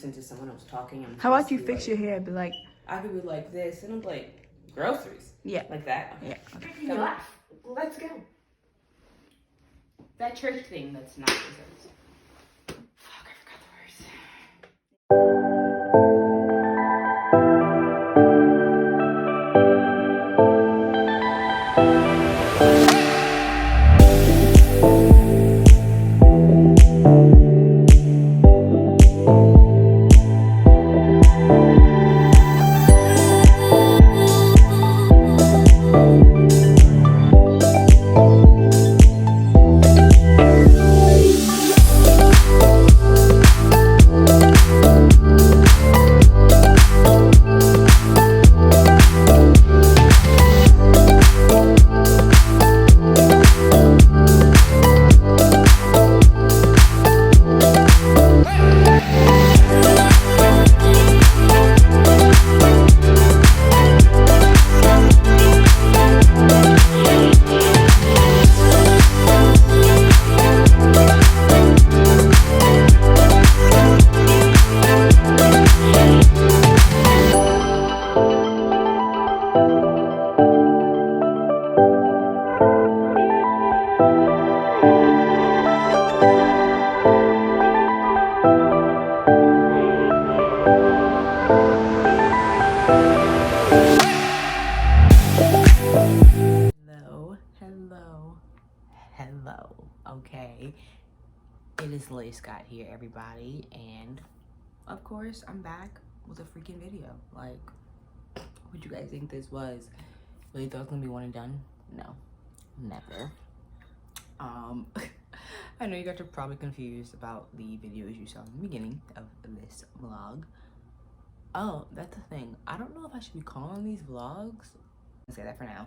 To someone else talking. How about you fix your hair? Be like, I could be like this, and I'm like, groceries. Yeah. Like that. Okay. Yeah. Okay. You laugh. Let's go. That church thing. That's not what it says. Fuck! I forgot the words. Hello. Okay. It is Lily Scott here, everybody, and of course, I'm back with a freaking video. Like, what you guys think this was? Really thought it was gonna be one and done? No, never. I know you guys are probably confused about the videos you saw in the beginning of this vlog. Oh, that's the thing. I don't know if I should be calling these vlogs. I'll say that for now.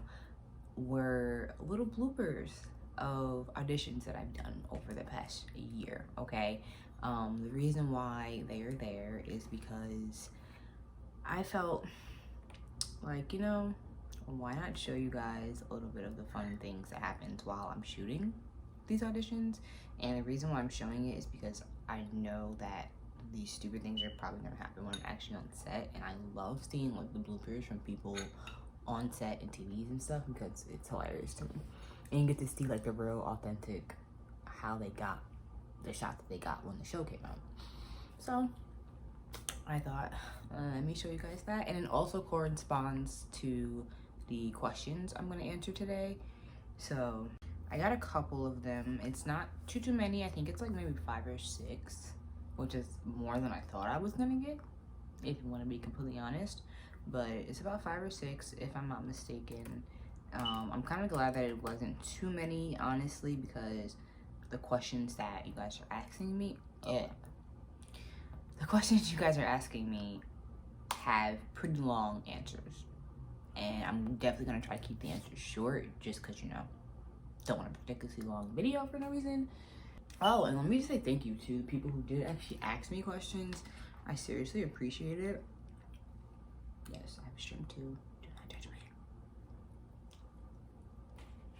Were little bloopers of auditions that I've done over the past year, okay? The reason why they are there is because I felt like, you know, why not show you guys a little bit of the fun things that happens while I'm shooting these auditions. And the reason why I'm showing it is because I know that these stupid things are probably gonna happen when I'm actually on set, and I love seeing like the bloopers from people on set and TVs and stuff because it's hilarious to me. And you get to see like the real authentic how they got the shot that they got when the show came out. So I thought, let me show you guys that. And it also corresponds to the questions I'm gonna answer today. So I got a couple of them. It's not too many. I think it's like maybe 5 or 6, which is more than I thought I was gonna get, if you want to be completely honest. But it's about 5 or 6 if I'm not mistaken. I'm kind of glad that it wasn't too many, honestly, because the questions that you guys are asking me, the questions you guys are asking me have pretty long answers, and I'm definitely gonna try to keep the answers short, just because, you know, don't want a ridiculously long video for no reason. Oh, and let me just say thank you to the people who did actually ask me questions. I seriously appreciate it. Yes, I have a stream too. Do not judge me.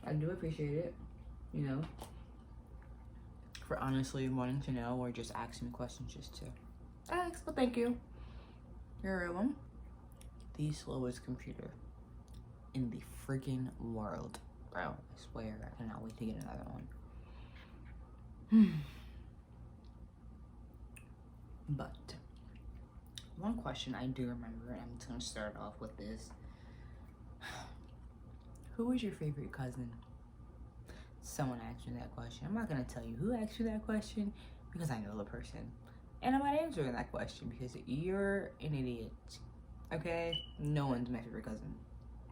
I do appreciate it, you know, for honestly wanting to know or just asking me questions just to ask. But thank you. You're a real one. The slowest computer in the freaking world, bro. I swear, I cannot wait to get another one. But one question I do remember, and I'm just gonna start off with this. Who is your favorite cousin? Someone asked me that question. I'm not gonna tell you who asked you that question because I know the person. And I'm not answering that question because you're an idiot. Okay? No one's my favorite cousin.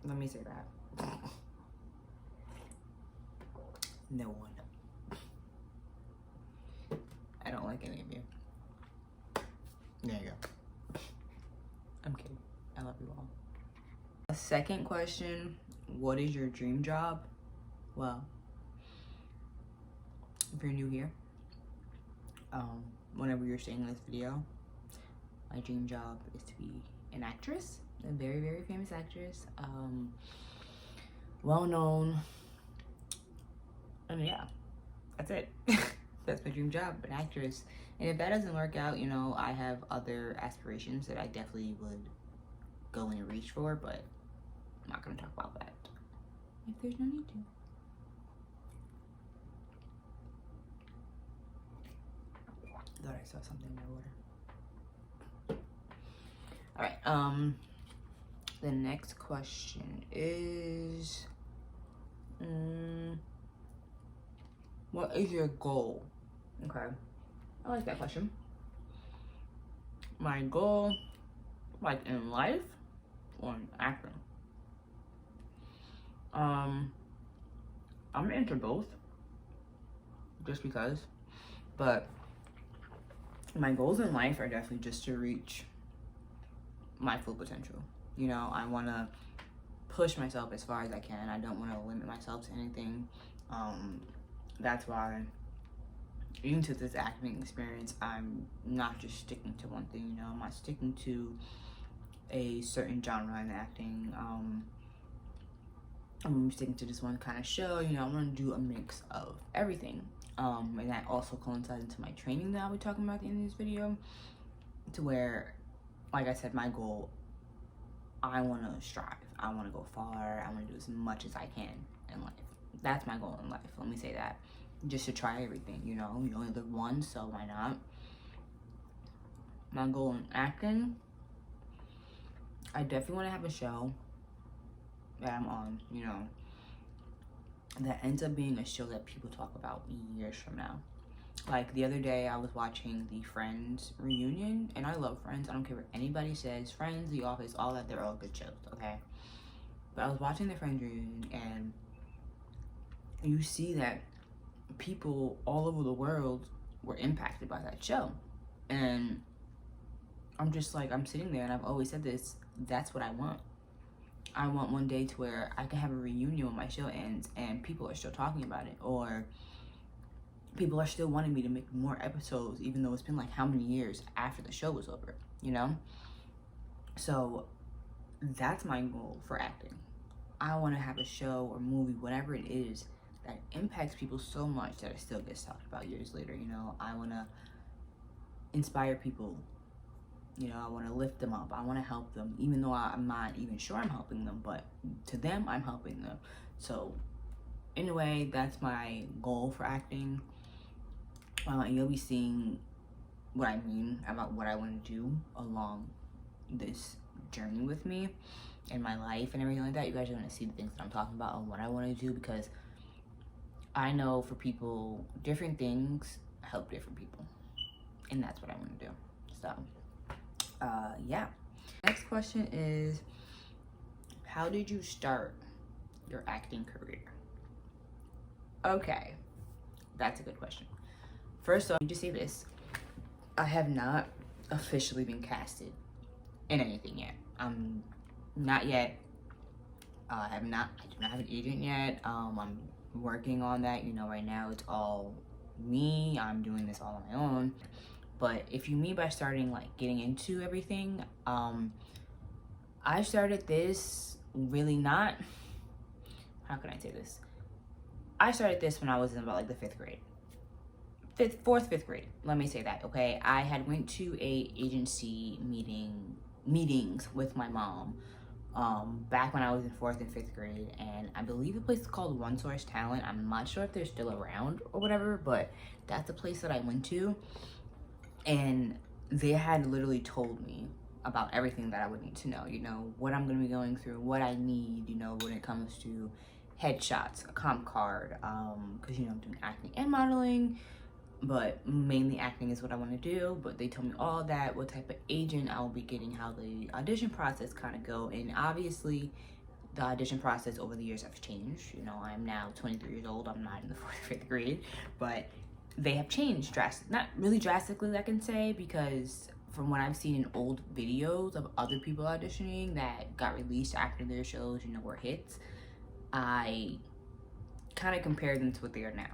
Let me say that. No one. I don't like any of you. There you go. I'm kidding. I love you all. A second question, what is your dream job? Well, if you're new here, whenever you're seeing this video, my dream job is to be an actress, a very, very famous actress, well known, and yeah, that's it. That's my dream job, an actress. And if that doesn't work out, you know, I have other aspirations that I definitely would go and reach for, but I'm not gonna talk about that if there's no need to. Thought I saw something in my water. All right. The next question is, what is your goal? Okay, I like that question. My goal, like in life or in acting? I'm into both, just because. But my goals in life are definitely just to reach my full potential. You know, I want to push myself as far as I can. I don't want to limit myself to anything. That's why, even to this acting experience, I'm not just sticking to one thing. You know, I'm not sticking to a certain genre in acting. I'm sticking to just one kind of show. You know, I'm going to do a mix of everything. And that also coincides into my training that I'll be talking about at the end of this video, to where, like I said, my goal, I want to strive. I want to go far. I want to do as much as I can in life. That's my goal in life. Let me say that. Just to try everything, you know. You only live once, so why not? My goal in acting, I definitely want to have a show that I'm on, you know, that ends up being a show that people talk about years from now. Like the other day, I was watching the Friends reunion, and I love Friends. I don't care what anybody says. Friends, The Office, all that, they're all good shows, okay? But I was watching the Friends reunion, and you see that people all over the world were impacted by that show. And I'm just like, I'm sitting there, and I've always said this, that's what I want. I want one day to where I can have a reunion when my show ends and people are still talking about it, or people are still wanting me to make more episodes, even though it's been like how many years after the show was over, you know? So that's my goal for acting. I want to have a show or movie, whatever it is, that impacts people so much that it still gets talked about years later, you know? I want to inspire people. You know, I want to lift them up. I want to help them, even though I'm not even sure I'm helping them, but to them, I'm helping them. So, in a way, that's my goal for acting. And you'll be seeing what I mean about what I want to do along this journey with me in my life and everything like that. You guys are going to see the things that I'm talking about and what I want to do, because I know for people, different things help different people. And that's what I want to do. So, yeah. Next question is, how did you start your acting career? Okay, that's a good question. First off, let me just say this. I have not officially been casted in anything yet. Not yet. I do not have an agent yet. I'm working on that. You know, right now it's all me. I'm doing this all on my own. But if you mean by starting, like, getting into everything, I started this really not, how can I say this? I started this when I was in about, like, the 5th grade. 5th grade, let me say that, okay? I had went to a agency meetings with my mom back when I was in 4th and 5th grade, and I believe the place is called One Source Talent. I'm not sure if they're still around or whatever, but that's the place that I went to. And they had literally told me about everything that I would need to know, you know, what I'm going to be going through, what I need, you know, when it comes to headshots, a comp card, because, you know, I'm doing acting and modeling, but mainly acting is what I want to do. But they told me all that, what type of agent I will be getting, how the audition process kind of go. And obviously, the audition process over the years have changed. You know, I'm now 23 years old. I'm not in the 4th or 5th grade, but they have changed not really drastically, I can say, because from what I've seen in old videos of other people auditioning that got released after their shows, you know, were hits, I kind of compared them to what they are now,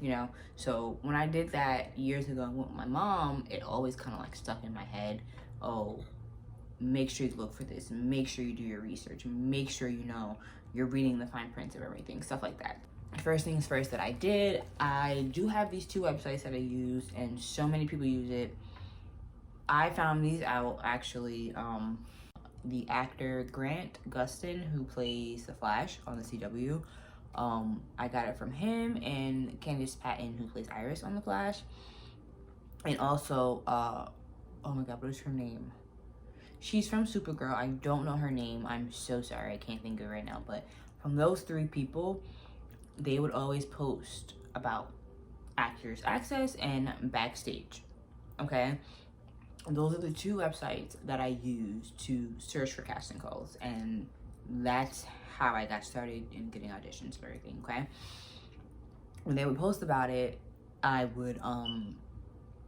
you know? So when I did that years ago with my mom, it always kind of like stuck in my head. Oh, make sure you look for this, make sure you do your research, make sure, you know, you're reading the fine prints of everything, stuff like that. first things first that I did, I do have these 2 websites that I use, and so many people use it. I found these out actually. The actor Grant Gustin, who plays the Flash on the CW, I got it from him, and Candice Patton, who plays Iris on the Flash, and also oh my god, what is her name? She's from Supergirl. I don't know her name. I'm so sorry, I can't think of it right now. But from those 3 people, they would always post about Actors Access and Backstage. Okay, those are the 2 websites that I use to search for casting calls, and that's how I got started in getting auditions and everything. Okay, when they would post about it, I would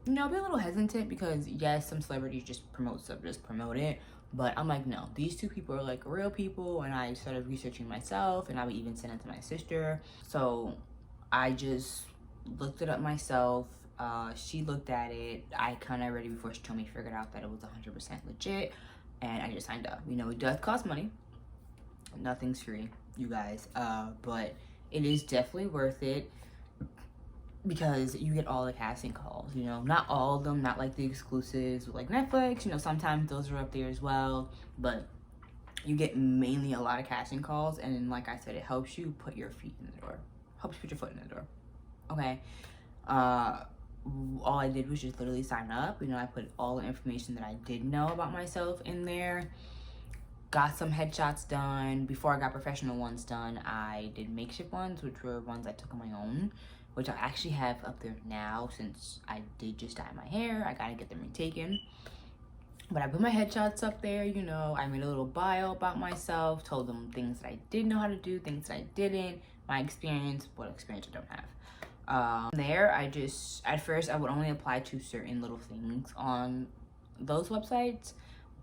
be a little hesitant, because yes, some celebrities just promote stuff, just promote it, but I'm like, no, these 2 people are like real people, and I started researching myself, and I would even send it to my sister. So I just looked it up myself. She looked at it. I kind of already, before she told me, figured out that it was 100% legit, and I just signed up. It does cost money. Nothing's free, you guys, but it is definitely worth it, because you get all the casting calls. Not all of them, not like the exclusives with like Netflix. Sometimes those are up there as well, but you get mainly a lot of casting calls, and like I said, it helps you put your feet in the door, helps you put your foot in the door. Okay, all I did was just literally sign up. I put all the information that I did know about myself in there, got some headshots done. Before I got professional ones done, I did makeshift ones, which were ones I took on my own, which I actually have up there now, since I did just dye my hair. I gotta get them retaken. But I put my headshots up there. I made a little bio about myself, told them things that I did know how to do, things that I didn't, my experience, what experience I don't have. There, at first I would only apply to certain little things on those websites,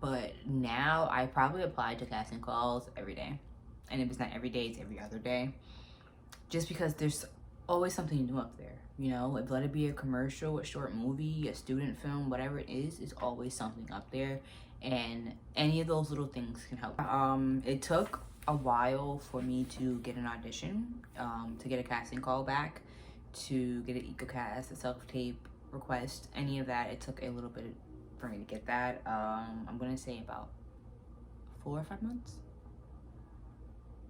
but now I probably apply to casting calls every day. And if it's not every day, it's every other day. Just because there's always something new up there. Let it be a commercial, a short movie, a student film, whatever it is always something up there. And any of those little things can help. It took a while for me to get an audition, to get a casting call back, to get an EcoCast, a self-tape request, any of that. It took a little bit for me to get that. I'm gonna say about 4 or 5 months.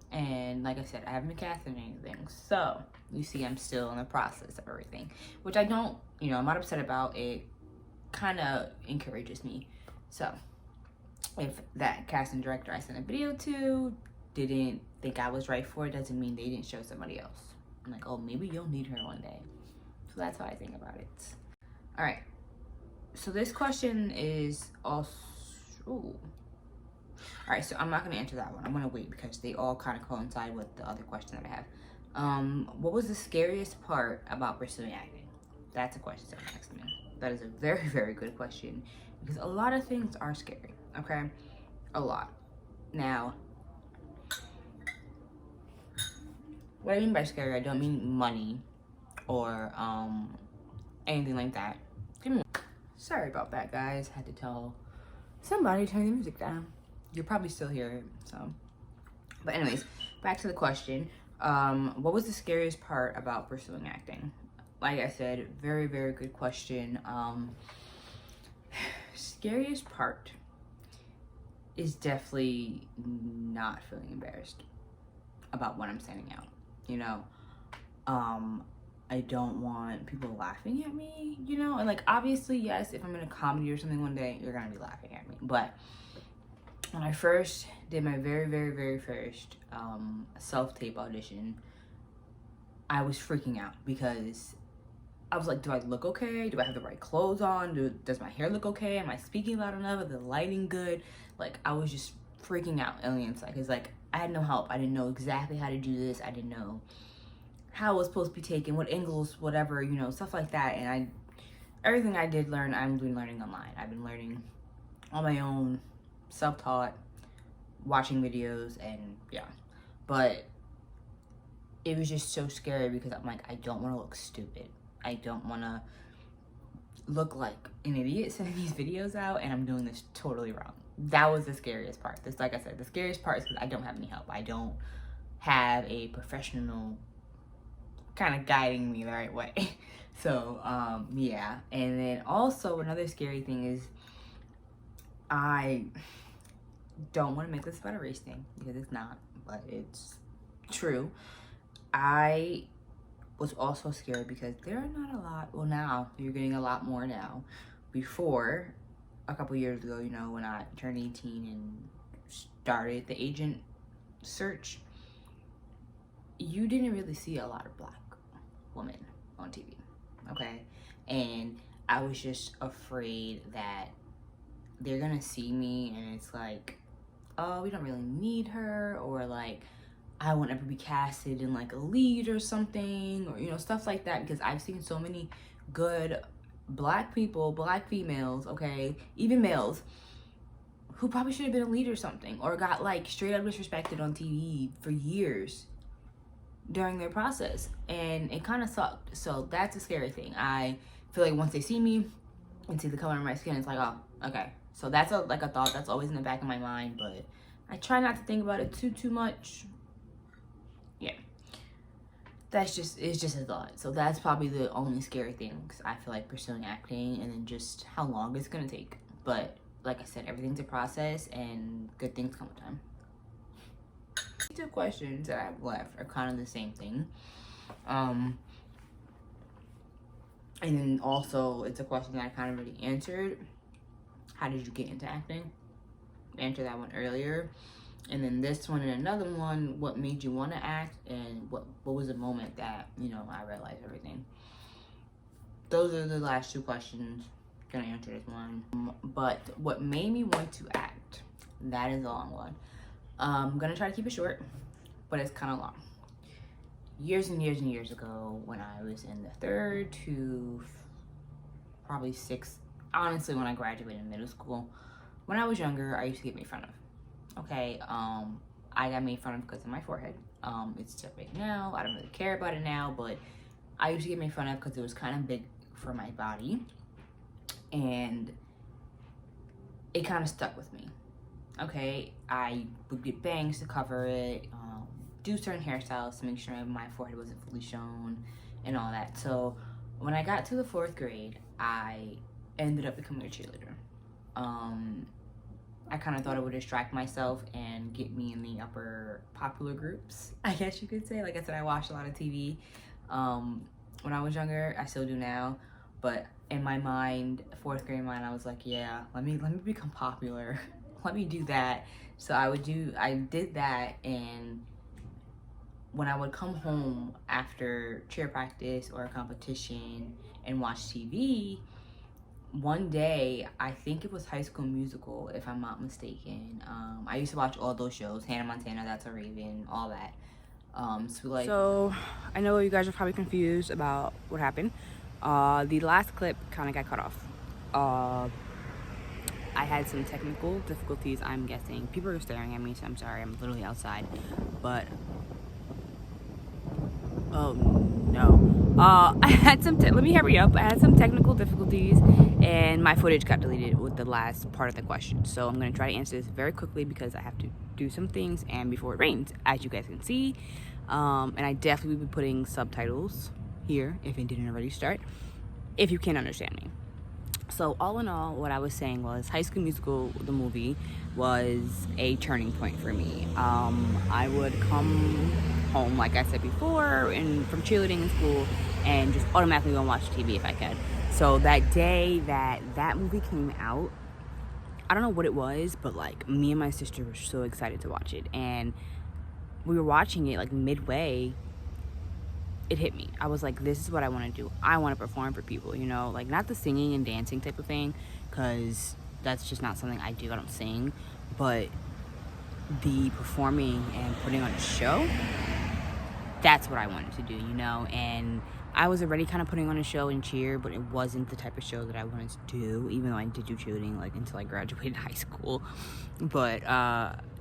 And like I said, I haven't been casting anything, so you see I'm still in the process of everything, which I don't, I'm not upset about. It kind of encourages me. So if that casting director I sent a video to didn't think I was right for it, doesn't mean they didn't show somebody else. I'm like, oh, maybe you'll need her one day. So that's how I think about it. All right, so this question is also, all right, so I'm not gonna answer that one. I'm gonna wait, because they all kind of coincide with the other question that I have. What was the scariest part about pursuing acting? That's a question someone asked me. That is a very, very good question, because a lot of things are scary, okay? A lot. Now, what I mean by scary, I don't mean money or anything like that. Sorry about that, guys. Had to tell somebody to turn the music down. You'll probably still hear it, so. But anyways, back to the question. What was the scariest part about pursuing acting? Like I said, very, very good question. Scariest part is definitely not feeling embarrassed about when I'm standing out. I don't want people laughing at me, and like, obviously, yes, if I'm in a comedy or something one day, you're gonna be laughing at me. But when I first did my very, very, very first self-tape audition, I was freaking out, because I was like, do I look okay? Do I have the right clothes on? Does my hair look okay? Am I speaking loud enough? Is the lighting good? Like, I was just freaking out on the inside, because like, I had no help. I didn't know exactly how to do this. I didn't know how it was supposed to be taken, what angles, whatever, stuff like that. And everything I did learn, I've been learning online. I've been learning on my own, self-taught, watching videos, and yeah. But it was just so scary, because I'm like, I don't want to look stupid. I don't want to look like an idiot sending these videos out, and I'm doing this totally wrong. That was the scariest part. Like I said, the scariest part is because I don't have any help. I don't have a professional kind of guiding me the right way. So, yeah. And then also another scary thing is I don't want to make this about a race thing because it's not, but it's true. I was also scared because there are not a lot. Well, now you're getting a lot more now. Before, a couple years ago, you know, when I turned 18 and started the agent search, you didn't really see a lot of Black women on TV, okay? And I was just afraid that they're gonna see me and it's like, oh, we don't really need her, or like, I won't ever be casted in like a lead or something, or, you know, stuff like that, because I've seen so many good Black people, Black females, okay, even males, who probably should have been a lead or something, or got like straight up disrespected on TV for years during their process, and it kind of sucked. So that's a scary thing. I feel like once they see me and see the color of my skin, it's like, oh, okay. So that's a thought that's always in the back of my mind, but I try not to think about it too much. Yeah, it's just a thought. So that's probably the only scary thing, because I feel like pursuing acting, and then just how long it's gonna take. But like I said, everything's a process, and good things come with time. The two questions that I've left are kind of the same thing. And then also it's a question that I kind of already answered. How did you get into acting? I answered that one earlier. And then this one and another one, what made you want to act, and what was the moment that, you know, I realized everything. Those are the last two questions. Gonna answer this one. But what made me want to act, that is a long one. I'm gonna try to keep it short, but it's kind of long. Years and years and years ago, when I was in the 3rd to probably 6th, honestly, when I graduated middle school, when I was younger, I used to get made fun of. Okay, I got made fun of because of my forehead. It's too big now. I don't really care about it now, but I used to get made fun of because it was kind of big for my body, and it kind of stuck with me. Okay, I would get bangs to cover it, do certain hairstyles to make sure my forehead wasn't fully shown, and all that. So when I got to the 4th grade, I ended up becoming a cheerleader. I kind of thought it would distract myself and get me in the upper popular groups, I guess you could say. Like I said, I watched a lot of TV when I was younger. I still do now, but in my mind, 4th grade mind, I was like, yeah, let me become popular. Let me do that. So I did that, and when I would come home after cheer practice or a competition and watch TV, one day, I think it was High School Musical, if I'm not mistaken. I used to watch all those shows, Hannah Montana, That's a Raven, all that. So I know you guys are probably confused about what happened. The last clip kind of got cut off. I had some technical difficulties, I'm guessing. People are staring at me, so I'm sorry, I'm literally outside. But oh no. I had some, let me hurry up. I had some technical difficulties and my footage got deleted with the last part of the question. So I'm going to try to answer this very quickly because I have to do some things and before it rains, as you guys can see. And I definitely will be putting subtitles here if it didn't already start, if you can't understand me. So all in all, what I was saying was High School Musical, the movie, was a turning point for me. I would come home, like I said before, and from cheerleading in school, and just automatically go and watch TV if I could. So that day that movie came out, I don't know what it was, but like me and my sister were so excited to watch it, and we were watching it like midway. It hit me. I was like, this is what I want to do. I want to perform for people, you know, like not the singing and dancing type of thing, because that's just not something I do. I don't sing, but the performing and putting on a show, that's what I wanted to do, you know. And I was already kind of putting on a show in cheer, but it wasn't the type of show that I wanted to do, even though I did do cheerleading like until I graduated high school. But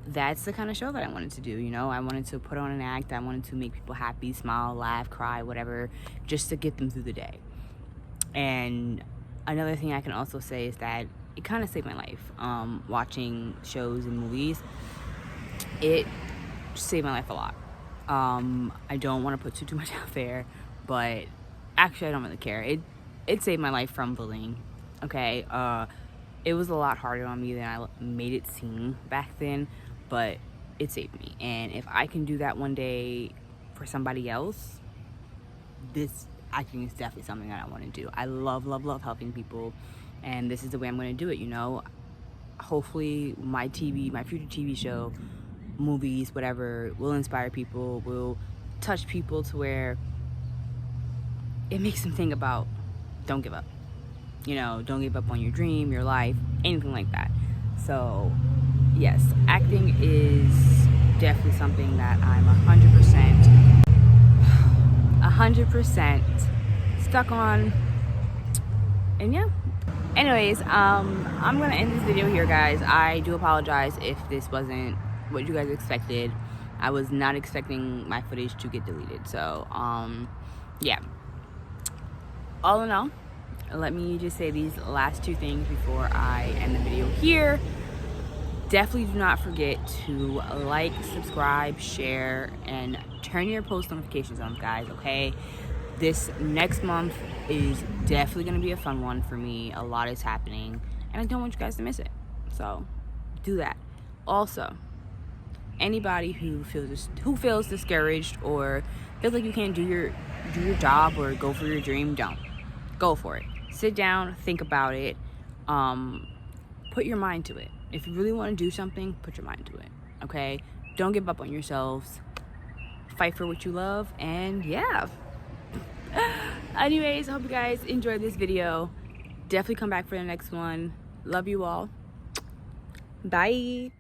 that's the kind of show that I wanted to do, you know. I wanted to put on an act. I wanted to make people happy, smile, laugh, cry, whatever, just to get them through the day. And another thing I can also say is that it kind of saved my life. Watching shows and movies, it saved my life a lot. I don't want to put too much out there, but actually I don't really care. It saved my life from bullying. Okay, it was a lot harder on me than I made it seem back then, but it saved me. And if I can do that one day for somebody else, this acting is definitely something that I want to do. I love helping people, and this is the way I'm going to do it, you know. Hopefully my future TV show, movies, whatever, will inspire people, will touch people to where it makes them think about, don't give up. You know, don't give up on your dream, your life, anything like that. So yes, acting is definitely something that I'm 100% stuck on. And yeah, anyways, I'm gonna end this video here, guys. I do apologize if this wasn't what you guys expected. I was not expecting my footage to get deleted. So yeah, all in all, let me just say these last two things before I end the video here. Definitely do not forget to like, subscribe, share, and turn your post notifications on, guys, okay? This next month is definitely going to be a fun one for me. A lot is happening, and I don't want you guys to miss it. So do that. Also, anybody who feels discouraged or feels like you can't do your job or go for your dream, don't. Go for it. Sit down, think about it, put your mind to it. If you really want to do something, put your mind to it, okay? Don't give up on yourselves. Fight for what you love, and yeah. Anyways, I hope you guys enjoyed this video. Definitely come back for the next one. Love you all. Bye.